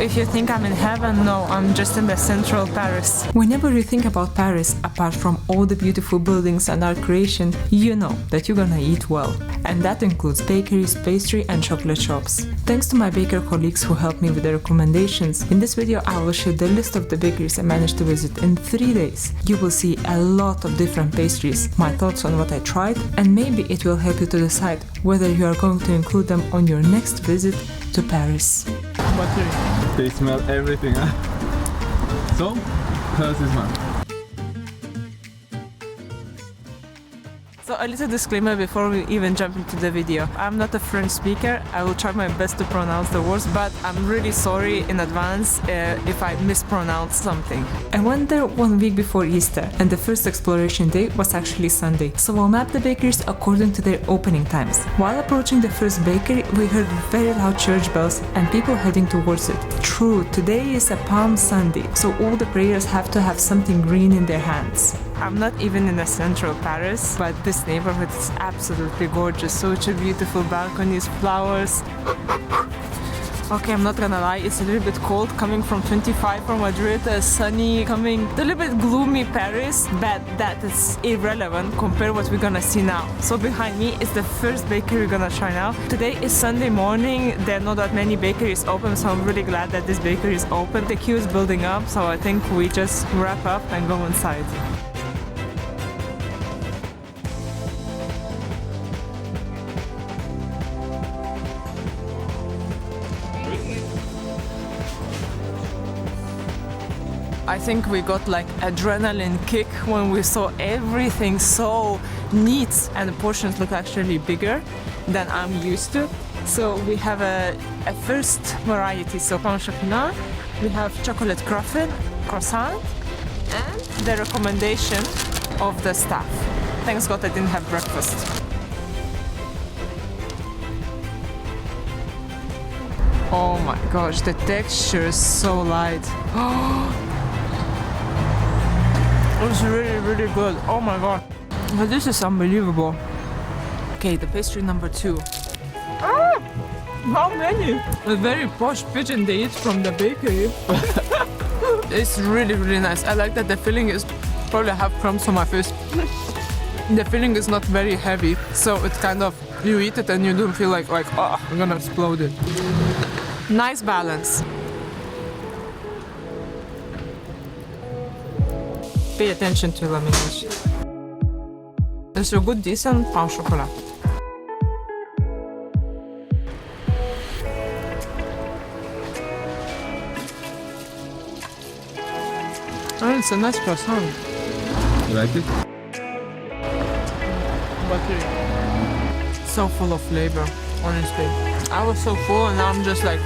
If you think I'm in heaven, no, I'm just in the central Paris. Whenever you think about Paris, apart from all the beautiful buildings and art creation, you know that you're gonna eat well. And that includes bakeries, pastry and chocolate shops. Thanks to my baker colleagues who helped me with the recommendations, in this video I will share the list of the bakeries I managed to visit in 3 days. You will see a lot of different pastries, my thoughts on what I tried, and maybe it will help you to decide whether you are going to include them on your next visit to Paris. They smell everything, huh? So, how's this one? So a little disclaimer before we even jump into the video. I'm not a French speaker, I will try my best to pronounce the words, but I'm really sorry in advance if I mispronounce something. I went there 1 week before Easter, and the first exploration day was actually Sunday, so we'll map the bakeries according to their opening times. While approaching the first bakery, we heard very loud church bells and people heading towards it. True, today is a Palm Sunday, so all the prayers have to have something green in their hands. I'm not even in the central Paris, but this neighborhood is absolutely gorgeous. Such a beautiful balconies, flowers. Okay, I'm not gonna lie, it's a little bit cold coming from 25 from Madrid, sunny, coming a little bit gloomy Paris, but that is irrelevant compared to what we're gonna see now. So behind me is the first bakery we're gonna try now. Today is Sunday morning, there are not that many bakeries open, so I'm really glad that this bakery is open. The queue is building up, so I think we just wrap up and go inside. I think we got like adrenaline kick when we saw everything so neat, and the portions look actually bigger than I'm used to. So we have a first variety, so pain au chocolat, we have chocolate croissant, and the recommendation of the staff. Thanks God I didn't have breakfast. Oh my gosh, the texture is so light. It's really good. Oh my god. But this is unbelievable. Okay, the pastry number 2. How many? A very posh pigeon they eat from the bakery. It's really nice. I like that the filling is probably have crumbs on my face. The filling is not very heavy, so it's kind of, you eat it and you don't feel like oh, I'm gonna explode it. Nice balance. Pay attention to lamination. It's a good, decent pain au chocolat. Oh, it's a nice croissant. You like it? Buttery. So full of flavor, honestly. I was so full and now I'm just like,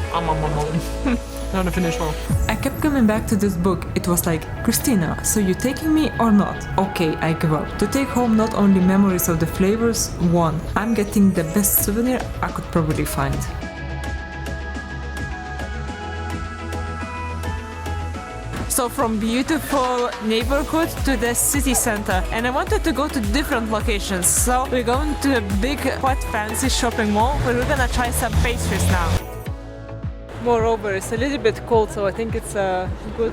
not a finish well. I kept coming back to this book. It was like, Christina, so you taking me or not? Okay, I give up. To take home not only memories of the flavors, one, I'm getting the best souvenir I could probably find. So from beautiful neighborhood to the city center, and I wanted to go to different locations. So we're going to a big, quite fancy shopping mall where we're gonna try some pastries now. Moreover, it's a little bit cold, so I think it's a good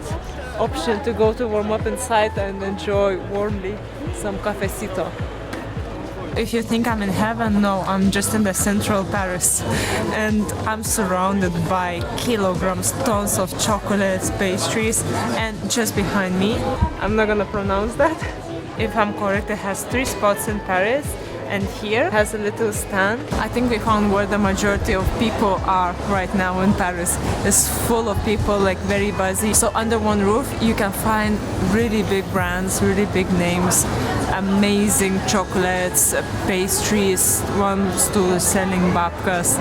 option to go to warm up inside and enjoy warmly some cafecito. If you think I'm in heaven, no, I'm just in the central Paris, and I'm surrounded by kilograms, tons of chocolates, pastries, and just behind me, I'm not gonna pronounce that. If I'm correct, it has 3 spots in Paris, and here has a little stand. I think we found where the majority of people are right now in Paris. It's full of people, like very busy. So under one roof you can find really big brands, really big names, amazing chocolates, pastries. One stool is selling babkas,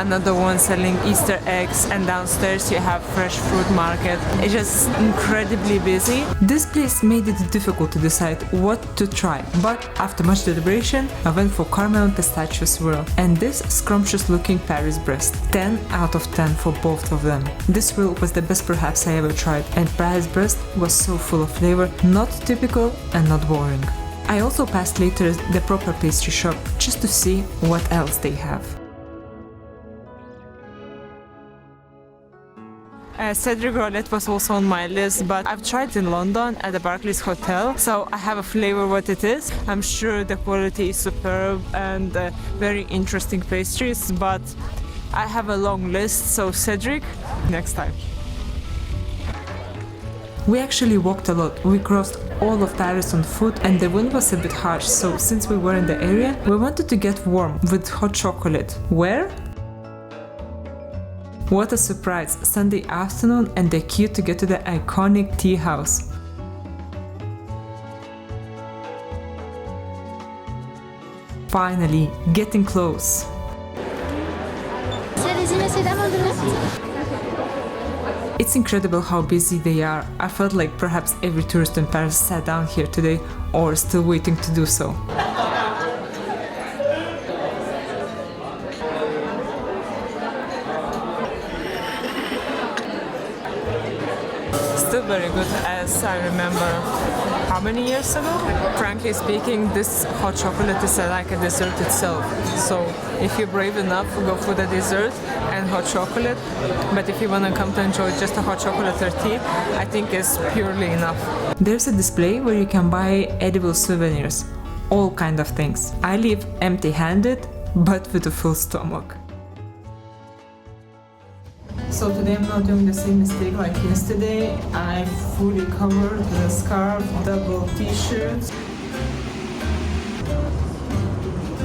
another one selling Easter eggs, and downstairs you have fresh fruit market. It's just incredibly busy. This place made it difficult to decide what to try, but after much deliberation I went for caramel and pistachio swirl and this scrumptious looking Paris breast. 10 out of 10 for both of them. This swirl was the best perhaps I ever tried, and Paris breast was so full of flavor, not typical and not boring. I also passed later the proper pastry shop just to see what else they have. Cedric Roulette was also on my list, but I've tried in London at the Barclays Hotel, so I have a flavor what it is. I'm sure the quality is superb and very interesting pastries, but I have a long list, so Cedric, next time. We actually walked a lot. We crossed all of Paris on foot and the wind was a bit harsh, so since we were in the area, we wanted to get warm with hot chocolate. Where? What a surprise! Sunday afternoon and the queue to get to the iconic tea house. Finally, getting close. It's incredible how busy they are. I felt like perhaps every tourist in Paris sat down here today or still waiting to do so. Still very good as I remember how many years ago? Frankly speaking, this hot chocolate is like a dessert itself. So if you're brave enough, go for the dessert and hot chocolate. But if you want to come to enjoy just a hot chocolate or tea, I think it's purely enough. There's a display where you can buy edible souvenirs, all kind of things. I leave empty-handed, but with a full stomach. So today I'm not doing the same mistake like yesterday. I fully covered the scarf, double t-shirts.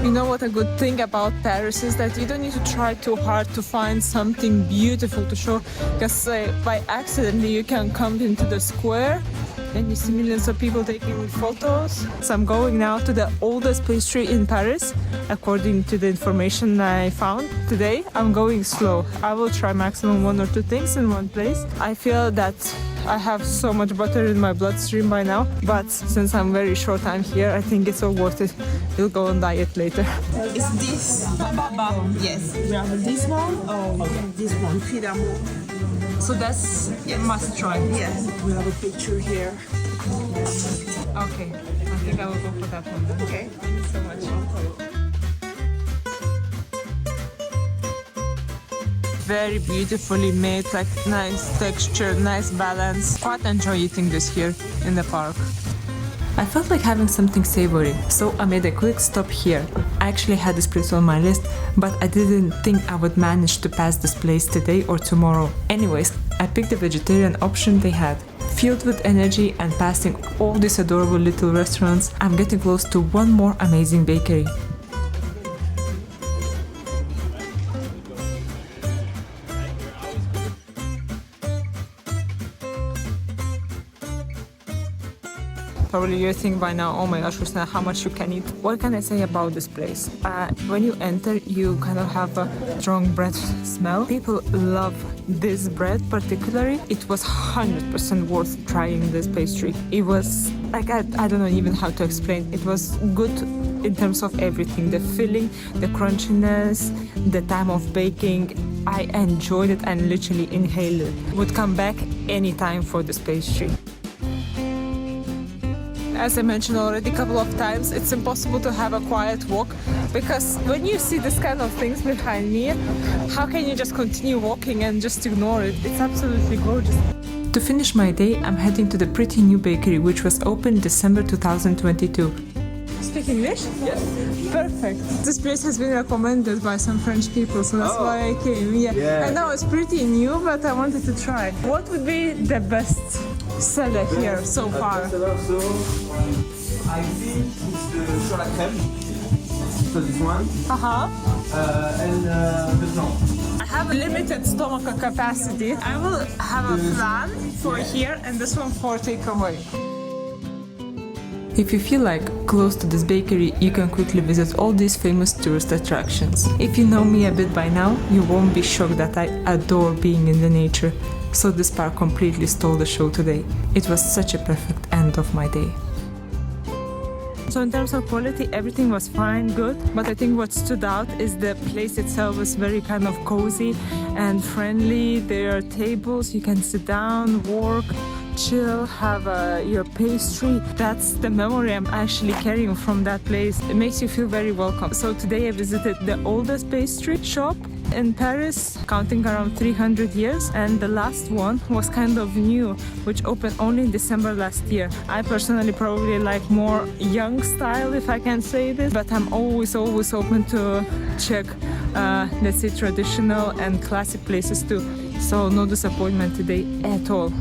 You know what a good thing about Paris is that you don't need to try too hard to find something beautiful to show, because by accident you can come into the square and you see millions of people taking photos. So I'm going now to the oldest pastry in Paris, according to the information I found today. I'm going slow. I will try maximum 1 or 2 things in one place. I feel that I have so much butter in my bloodstream by now, but since I'm very short time here, I think it's all worth it. We'll go on diet later. Is this baba? Yes. We have this one or this one, Fidamo. So that's must try. Yes. We have a picture here. Okay, I think I will go for that one then. Okay. Thank you so much. Very beautifully made, like nice texture, nice balance. Quite enjoy eating this here in the park. I felt like having something savory, so I made a quick stop here. I actually had this place on my list, but I didn't think I would manage to pass this place today or tomorrow. Anyways, I picked the vegetarian option they had. Filled with energy and passing all these adorable little restaurants, I'm getting close to one more amazing bakery. Probably you're thinking by now, oh my gosh, Rusna, how much you can eat. What can I say about this place? When you enter, you kind of have a strong bread smell. People love this bread particularly. It was 100% worth trying this pastry. It was like, I don't know even how to explain. It was good in terms of everything. The filling, the crunchiness, the time of baking. I enjoyed it and literally inhaled it. Would come back anytime for this pastry. As I mentioned already a couple of times, it's impossible to have a quiet walk, because when you see this kind of things behind me, how can you just continue walking and just ignore it? It's absolutely gorgeous. To finish my day, I'm heading to the pretty new bakery, which was opened December 2022. Speak English? Yes. Perfect. This place has been recommended by some French people, so that's why I came. Yeah. I know it's pretty new, but I wanted to try. What would be the best seller here so far? So I think it's the sur la crème. So this one. And the blanc. I have a limited stomach capacity. I will have a flan for here and this one for takeaway. If you feel like close to this bakery, you can quickly visit all these famous tourist attractions. If you know me a bit by now, you won't be shocked that I adore being in the nature. So this park completely stole the show today. It was such a perfect end of my day. So in terms of quality, everything was fine, good, but I think what stood out is the place itself was very kind of cozy and friendly. There are tables, you can sit down, work, chill, have your pastry. That's the memory I'm actually carrying from that place. It makes you feel very welcome. So today I visited the oldest pastry shop, in Paris, counting around 300 years, and the last one was kind of new, which opened only in December last year. I personally probably like more young style, if I can say this, but I'm always open to check, let's say, traditional and classic places too. So no disappointment today at all.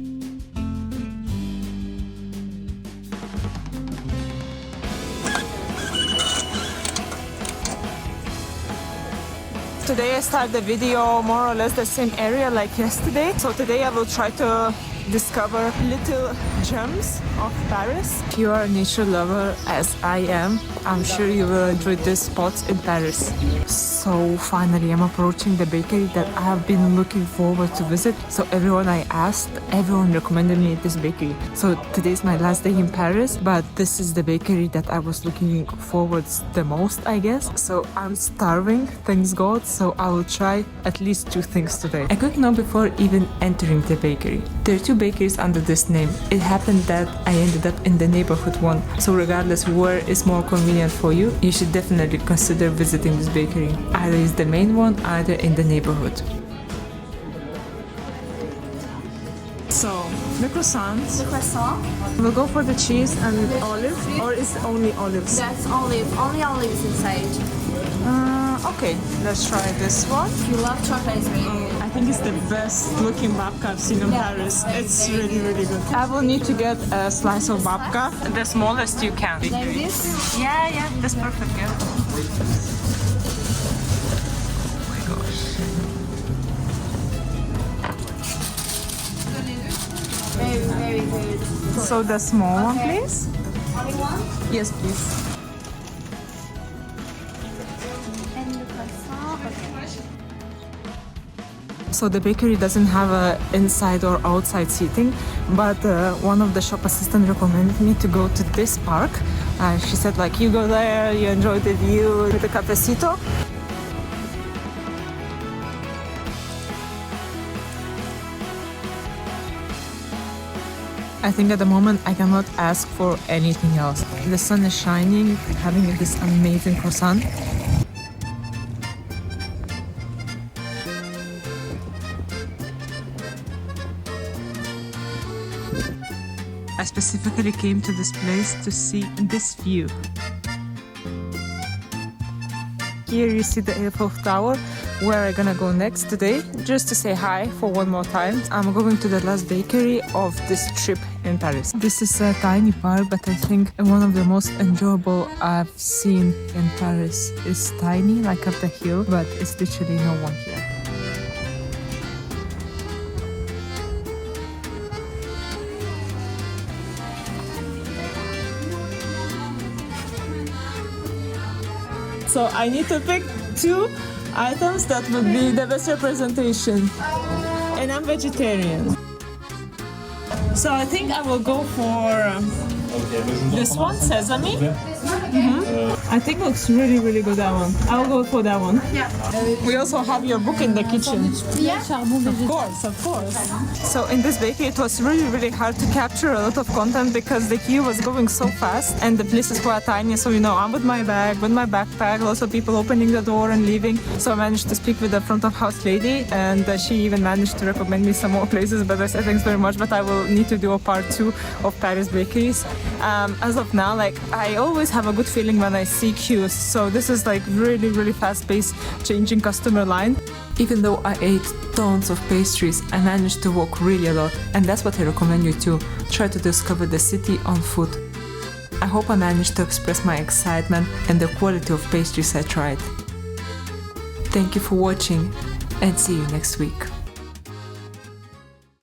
Today I start the video more or less the same area like yesterday. So today I will try to discover little gems of Paris. If you are a nature lover as I am, I'm sure you will enjoy these spots in Paris. So finally I'm approaching the bakery that I have been looking forward to visit. So everyone I asked, everyone recommended me this bakery. So today's my last day in Paris, but this is the bakery that I was looking forward the most, I guess. So I'm starving, thanks God, so I will try at least 2 things today. A quick note before even entering the bakery. There are 2 bakeries under this name. It happened that I ended up in the neighborhood one, so regardless where is more convenient for you, you should definitely consider visiting this bakery. Either is the main one, either in the neighborhood. So, the croissants. The croissant. We'll go for the cheese and olive, or is it only olives? That's olive. Only olives inside. Okay, let's try this one. You love chocolate, it's really good. I think it's the best looking babka I've seen in Paris. It's really, really good. I will need to get a slice of babka, the smallest you can. Like this? Yeah, that's perfect, yeah. Very, very good. So the small one, please? Only one? Yes, please. And the croissant. Okay. So the bakery doesn't have a inside or outside seating, but one of the shop assistants recommended me to go to this park. She said, like, you go there, you enjoy the view with the cafecito. I think at the moment I cannot ask for anything else. The sun is shining, having this amazing croissant. I specifically came to this place to see this view. Here you see the Eiffel Tower, where I'm gonna go next today, just to say hi for one more time. I'm going to the last bakery of this trip in Paris. This is a tiny park, but I think one of the most enjoyable I've seen in Paris. It's tiny, like up the hill, but it's literally no one here. So I need to pick 2 items that would be the best representation. And I'm vegetarian. So I think I will go for this one, sesame. I think it looks really, really good, that one. I'll go for that one. Yeah. We also have your book in the kitchen. Yeah. Of course. So in this bakery, it was really, really hard to capture a lot of content because the queue was going so fast and the place is quite tiny. So, you know, I'm with my bag, with my backpack, lots of people opening the door and leaving. So I managed to speak with the front of house lady, and she even managed to recommend me some more places. But I said thanks very much, but I will need to do a part 2 of Paris bakeries. As of now, like, I always have a good feeling when I see queues. So this is like really, really fast-paced, changing customer line. Even though I ate tons of pastries, I managed to walk really a lot, and that's what I recommend you too. Try to discover the city on foot. I hope I managed to express my excitement and the quality of pastries I tried. Thank you for watching, and see you next week.